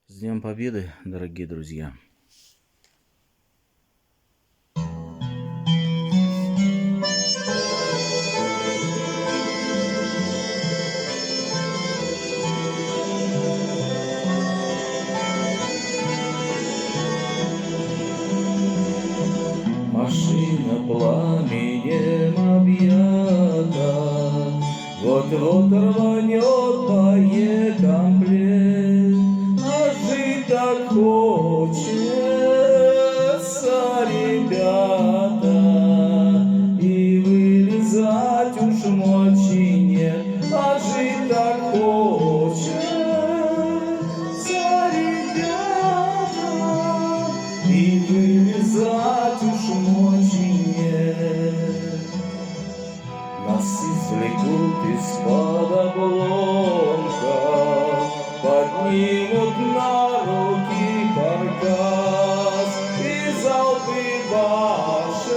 С Днем Победы, дорогие друзья! Машина пламенем объята, вот-вот рванет боекомплект, а жить так хочется, ребята, и вылезать уж мочи нет, а жить так хочется, ребята, и вылезать уж мочи нет. Нас извлекут из-под обломка, поднимут на руки каркас, и залпы башенных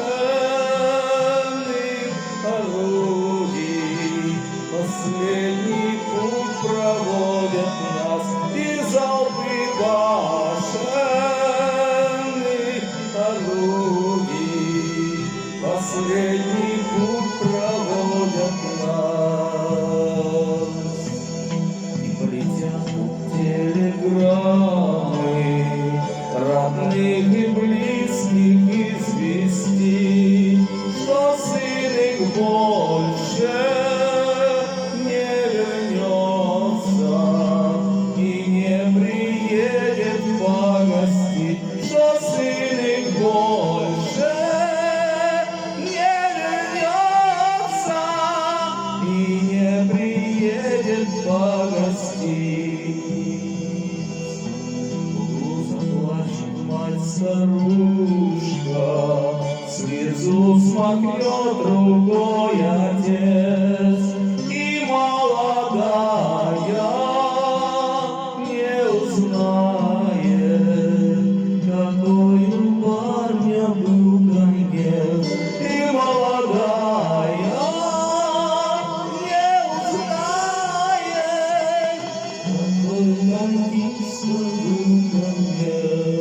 орудий последний путь проводят нас, и залпы башенных орудий последний путь проводят нас. И полетят тут телеграммы родных и близких известий, что сын их больше не вернется и не приедет погостить, что сын их больше не вернется и не приедет погостить. Заплачет мать-старушка, слезу смахнет рукой отец, и молодая не узнает, какой у парня был конец, и молодая не узнает, какой танкист был конец.